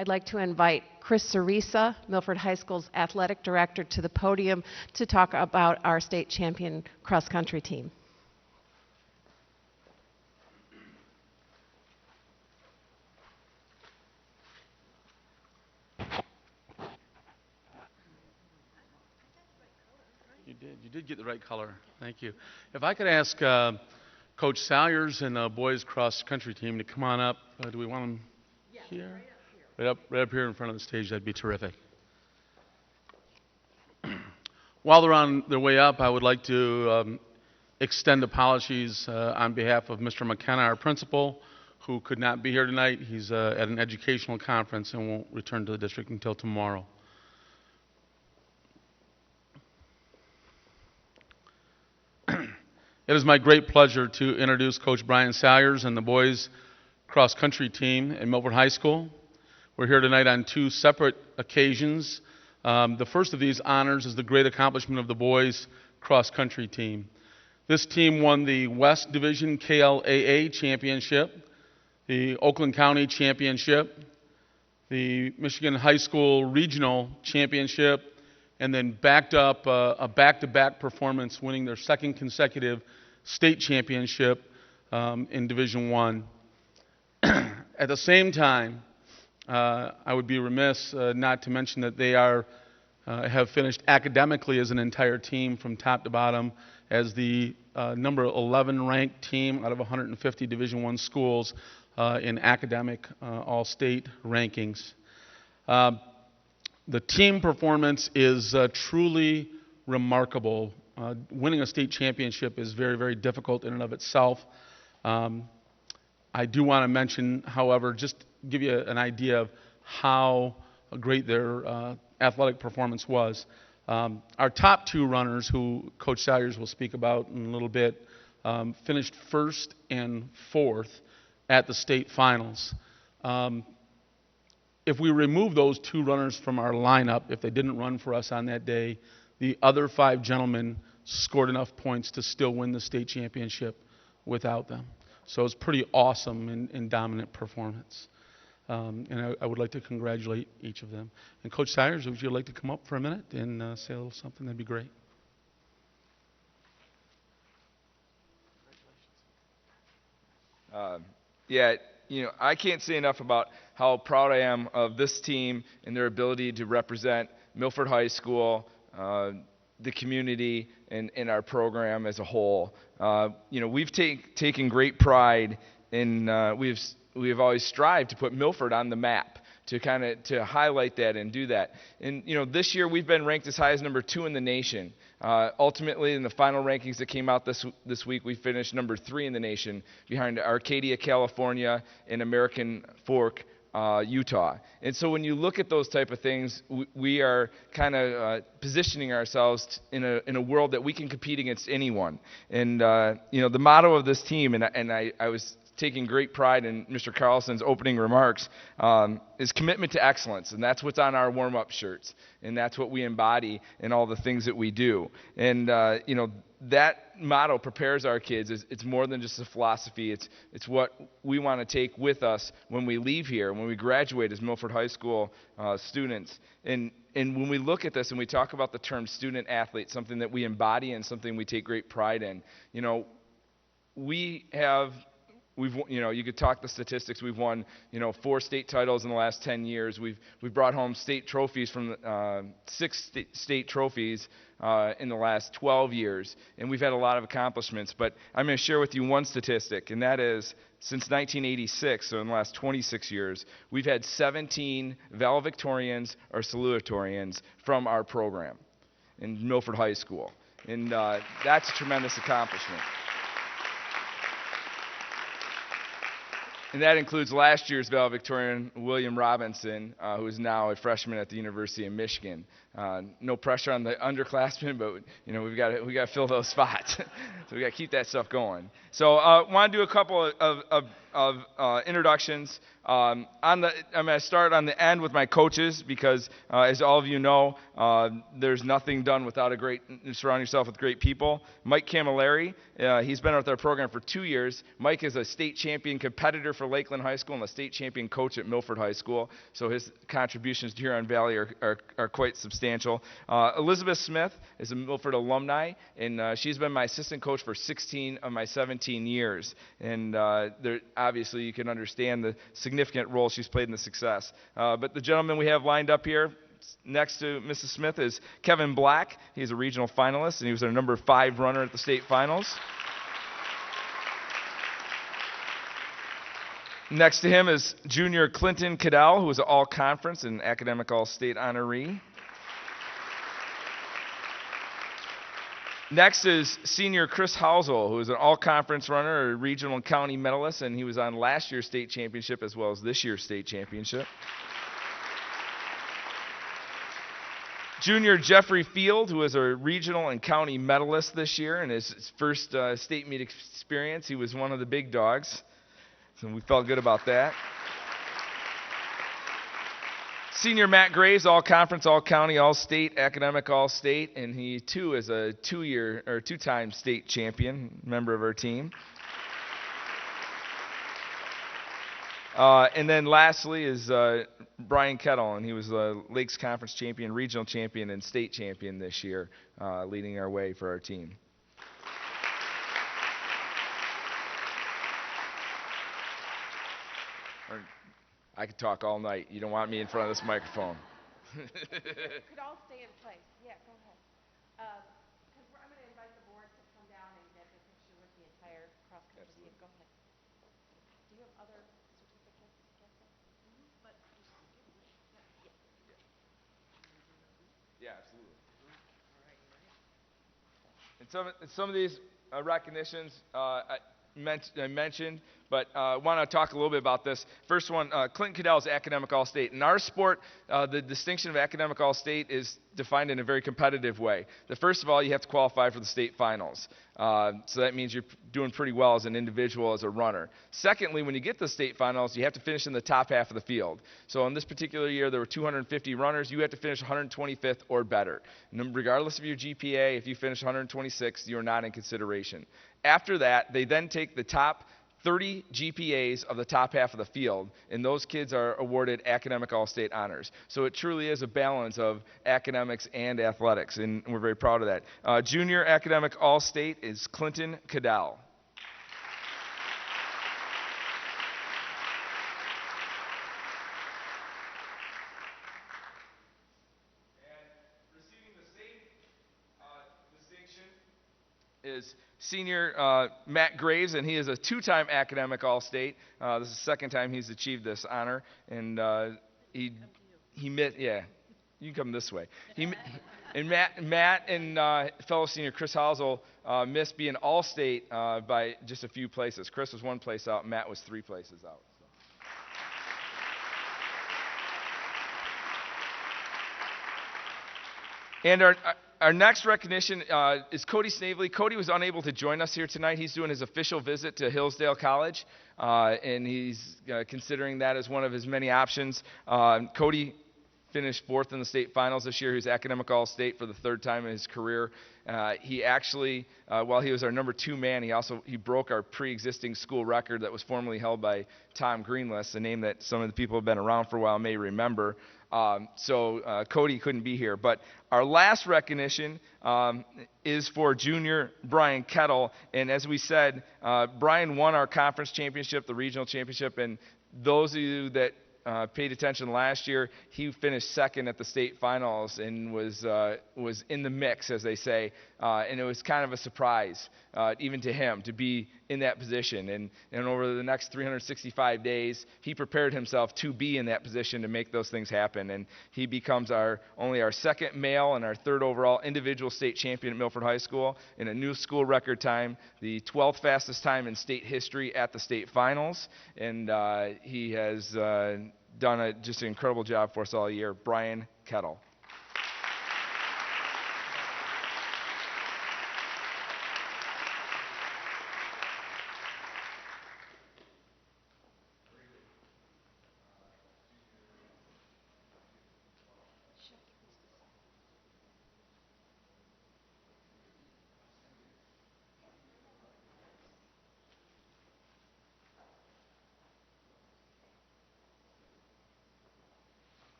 I'd like to invite Chris Cerisa, Milford High School's athletic director, to the podium to talk about our state champion cross-country team. You did get the right color. Thank you. If I could ask Coach Salyers and the boys cross-country team to come on up. Do we want them here? Right up here in front of the stage. That'd be terrific. While they're on their way up, I would like to extend apologies on behalf of Mr. McKenna, our principal, who could not be here tonight. He's at an educational conference and won't return to the district until tomorrow. It is my great pleasure to introduce Coach Brian Salyers and the boys cross-country team at Milford High School. We're here tonight on two separate occasions. The first of these honors is the great accomplishment of the boys cross-country team. This team won the West Division KLAA Championship, the Oakland County Championship, the Michigan High School Regional Championship, and then backed up a back-to-back performance, winning their second consecutive state championship in Division I. At the same time, I would be remiss not to mention that they have finished academically as an entire team from top to bottom as the number 11 ranked team out of 150 Division I schools in academic all-state rankings. The team performance is truly remarkable. Winning a state championship is very, very difficult in and of itself. I do want to mention, however, just give you an idea of how great their athletic performance was. Our top two runners, who Coach Salyers will speak about in a little bit, finished first and fourth at the state finals. If we remove those two runners from our lineup, if they didn't run for us on that day, the other five gentlemen scored enough points to still win the state championship without them. So it's pretty awesome and dominant performance. And I would like to congratulate each of them. And Coach Salyers, would you like to come up for a minute and say a little something? That'd be great. Yeah, I can't say enough about how proud I am of this team and their ability to represent Milford High School, the community, and our program as a whole. We've taken great pride in, we have always strived to put Milford on the map, to highlight that and do that. And this year we've been ranked as high as number 2 in the nation. Ultimately, in the final rankings that came out this week, we finished number 3 in the nation, behind Arcadia, California, and American Fork, Utah. And so when you look at those type of things, we are kind of positioning ourselves in a world that we can compete against anyone. And the motto of this team, and I was taking great pride in Mr. Carlson's opening remarks, is commitment to excellence. And that's what's on our warm-up shirts. And that's what we embody in all the things that we do. And, that motto prepares our kids. It's more than just a philosophy. It's what we want to take with us when we leave here, when we graduate as Milford High School students. And when we look at this and we talk about the term student athlete, something that we embody and something we take great pride in, you could talk the statistics. We've won, 4 state titles in the last 10 years. We've brought home state trophies from 6 state trophies in the last 12 years, and we've had a lot of accomplishments. But I'm going to share with you one statistic, and that is since 1986, so in the last 26 years, we've had 17 valedictorians or salutatorians from our program in Milford High School, and that's a tremendous accomplishment. And that includes last year's valedictorian, William Robinson, who is now a freshman at the University of Michigan. No pressure on the underclassmen, but we've got to fill those spots. So we got to keep that stuff going. So I want to do a couple of of introductions. I'm going to start on the end with my coaches because, as all of you know, there's nothing done without surround yourself with great people. Mike Camilleri, he's been with our program for 2 years. Mike is a state champion competitor for Lakeland High School and a state champion coach at Milford High School, so his contributions to Huron Valley are quite substantial. Elizabeth Smith is a Milford alumni, and she's been my assistant coach for 16 of my 17 years. And obviously you can understand the significant role she's played in the success. But the gentleman we have lined up here next to Mrs. Smith is Kevin Black. He's a regional finalist, and he was our number 5 runner at the state finals. Next to him is junior Clinton Cadell, who was an all-conference and academic all-state honoree. Next is senior Chris Housel, who is an all-conference runner, a regional and county medalist, and he was on last year's state championship as well as this year's state championship. Junior Jeffrey Field, who is a regional and county medalist this year, and his first state meet experience, he was one of the big dogs, so we felt good about that. Senior Matt Graves, all-conference, all-county, all-state, academic all-state, and he too is a two-time state champion, member of our team. And then lastly is Brian Kettle, and he was the Lakes Conference champion, regional champion, and state champion this year, leading our way for our team. I could talk all night. You don't want me in front of this microphone. Could all stay in place. Yeah, go ahead. Because I'm going to invite the board to come down and get a picture with the entire cross-country team. Go ahead. Do you have other certificates, Jessica? But yeah, absolutely. And some of these recognitions I mentioned, but I want to talk a little bit about this. First one, Clinton Cadell is academic all-state. In our sport, the distinction of academic all-state is defined in a very competitive way. First of all, you have to qualify for the state finals. So that means you're doing pretty well as an individual, as a runner. Secondly, when you get to the state finals, you have to finish in the top half of the field. So in this particular year, there were 250 runners. You have to finish 125th or better. Regardless of your GPA, if you finish 126, you're not in consideration. After that, they then take the top 30 GPAs of the top half of the field, and those kids are awarded academic all-state honors. So it truly is a balance of academics and athletics, and we're very proud of that. Junior academic all-state is Clinton Cadell. Is senior Matt Graves, and he is a 2-time academic all-state. This is the second time he's achieved this honor, and he missed. Yeah, you can come this way. Matt and fellow senior Chris Hausel missed being all-state by just a few places. Chris was 1 place out, Matt was 3 places out. And our next recognition is Cody Snavely. Cody was unable to join us here tonight. He's doing his official visit to Hillsdale College, and he's considering that as one of his many options. Cody finished 4th in the state finals this year. He was academic all-state for the 3rd time in his career. He actually, while he was our number 2 man, he broke our pre-existing school record that was formerly held by Tom Greenless, a name that some of the people who have been around for a while may remember. So Cody couldn't be here. But our last recognition is for junior Brian Kettle. And as we said, Brian won our conference championship, the regional championship. And those of you that paid attention last year, he finished 2nd at the state finals and was in the mix, as they say. And it was kind of a surprise, even to him, to be in that position. And over the next 365 days, he prepared himself to be in that position to make those things happen. And he becomes only our 2nd male and our 3rd overall individual state champion at Milford High School in a new school record time, the 12th fastest time in state history at the state finals. And he has done just an incredible job for us all year. Brian Kettle.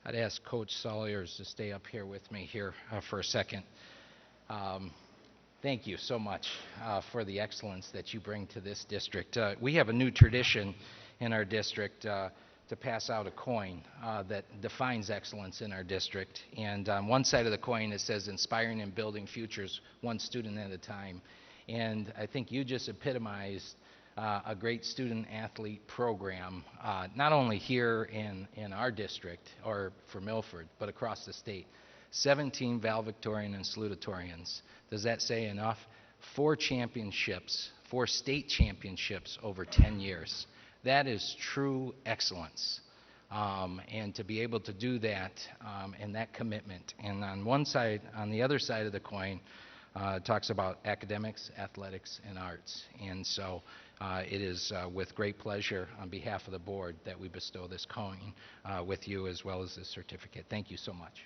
I'd ask Coach Sawyers to stay up here with me here for a second. Thank you so much for the excellence that you bring to this district. We have a new tradition in our district to pass out a coin that defines excellence in our district. And on one side of the coin it says inspiring and building futures, one student at a time. And I think you just epitomized a great student-athlete program, not only here in our district or for Milford, but across the state. 17 valedictorian and salutatorians. Does that say enough? 4 championships, 4 state championships over 10 years. That is true excellence. And to be able to do that and that commitment. And on one side, on the other side of the coin, it talks about academics, athletics, and arts. And so it is with great pleasure on behalf of the board that we bestow this coin with you as well as this certificate. Thank you so much.